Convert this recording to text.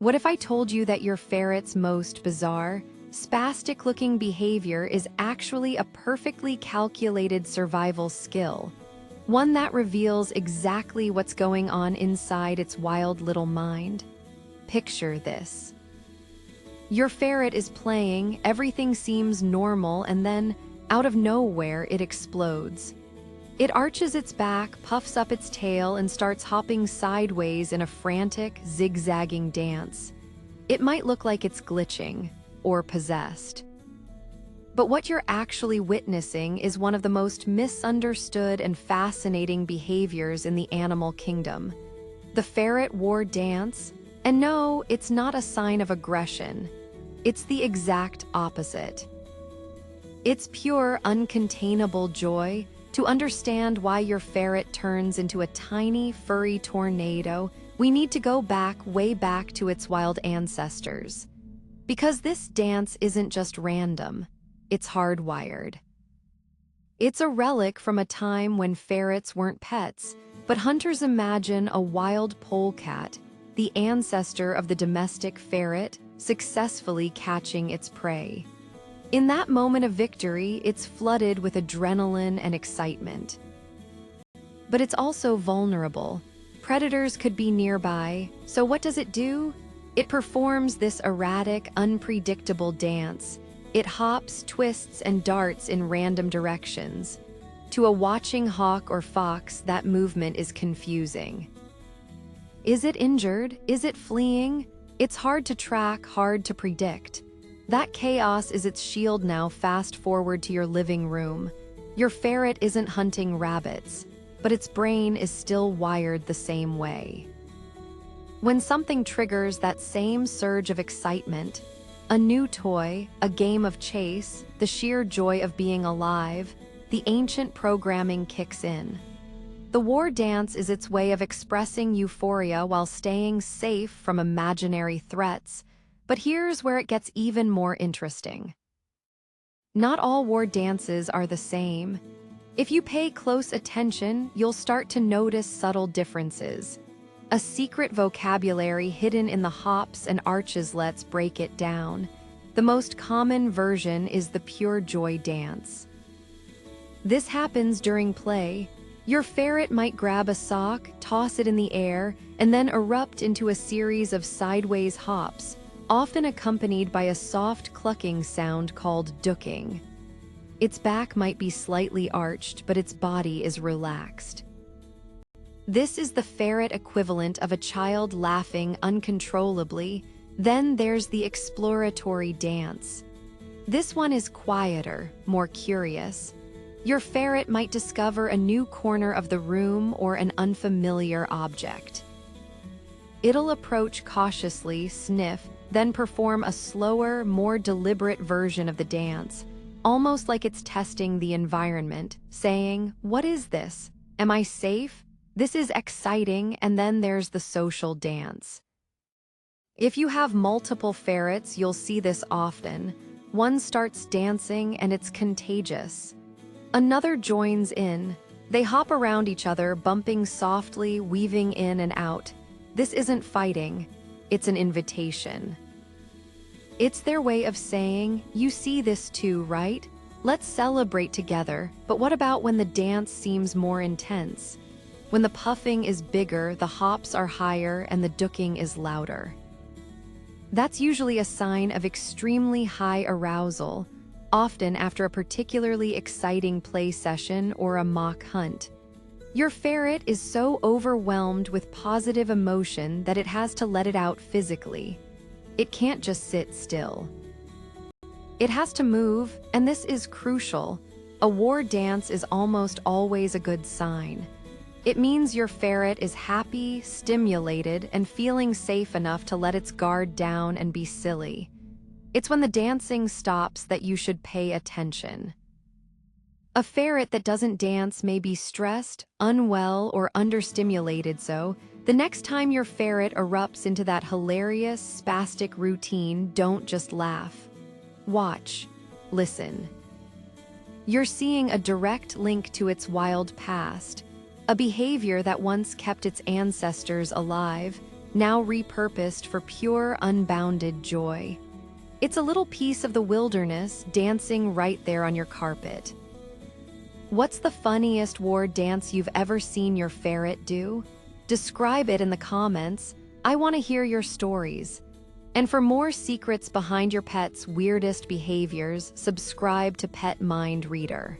What if I told you that your ferret's most bizarre, spastic-looking behavior is actually a perfectly calculated survival skill? One that reveals exactly what's going on inside its wild little mind. Picture this. Your ferret is playing, everything seems normal, and then, out of nowhere, it explodes. It arches its back, puffs up its tail, and starts hopping sideways in a frantic, zigzagging dance. It might look like it's glitching or possessed. But what you're actually witnessing is one of the most misunderstood and fascinating behaviors in the animal kingdom. The ferret war dance. And no, it's not a sign of aggression. It's the exact opposite. It's pure, uncontainable joy. To understand why your ferret turns into a tiny, furry tornado, we need to go back, way back to its wild ancestors. Because this dance isn't just random, it's hardwired. It's a relic from a time when ferrets weren't pets, but hunters imagine a wild polecat, the ancestor of the domestic ferret, successfully catching its prey. In that moment of victory, it's flooded with adrenaline and excitement. But it's also vulnerable. Predators could be nearby, so what does it do? It performs this erratic, unpredictable dance. It hops, twists, and darts in random directions. To a watching hawk or fox, that movement is confusing. Is it injured? Is it fleeing? It's hard to track, hard to predict. That chaos is its shield now. Fast forward to your living room. Your ferret isn't hunting rabbits, but its brain is still wired the same way. When something triggers that same surge of excitement, a new toy, a game of chase, the sheer joy of being alive, the ancient programming kicks in. The war dance is its way of expressing euphoria while staying safe from imaginary threats. But here's where it gets even more interesting. Not all war dances are the same. If you pay close attention, you'll start to notice subtle differences. A secret vocabulary hidden in the hops and arches. Let's break it down. The most common version is the pure joy dance. This happens during play. Your ferret might grab a sock, toss it in the air, and then erupt into a series of sideways hops, often accompanied by a soft clucking sound called ducking. Its back might be slightly arched, but its body is relaxed. This is the ferret equivalent of a child laughing uncontrollably. Then there's the exploratory dance. This one is quieter, more curious. Your ferret might discover a new corner of the room or an unfamiliar object. It'll approach cautiously, sniff, then perform a slower, more deliberate version of the dance, almost like it's testing the environment, saying, "What is this? Am I safe? This is exciting." And then there's the social dance. If you have multiple ferrets, you'll see this often. One starts dancing and it's contagious. Another joins in. They hop around each other, bumping softly, weaving in and out. This isn't fighting, it's an invitation. It's their way of saying, "You see this too, right? Let's celebrate together." But what about when the dance seems more intense? When the puffing is bigger, the hops are higher, and the ducking is louder. That's usually a sign of extremely high arousal, often after a particularly exciting play session or a mock hunt. Your ferret is so overwhelmed with positive emotion that it has to let it out physically. It can't just sit still. It has to move, and this is crucial. A war dance is almost always a good sign. It means your ferret is happy, stimulated, and feeling safe enough to let its guard down and be silly. It's when the dancing stops that you should pay attention. A ferret that doesn't dance may be stressed, unwell, or understimulated, so the next time your ferret erupts into that hilarious, spastic routine, don't just laugh. Watch. Listen. You're seeing a direct link to its wild past, a behavior that once kept its ancestors alive, now repurposed for pure, unbounded joy. It's a little piece of the wilderness dancing right there on your carpet. What's the funniest war dance you've ever seen your ferret do? Describe it in the comments. I want to hear your stories. And for more secrets behind your pet's weirdest behaviors, subscribe to Pet Mind Reader.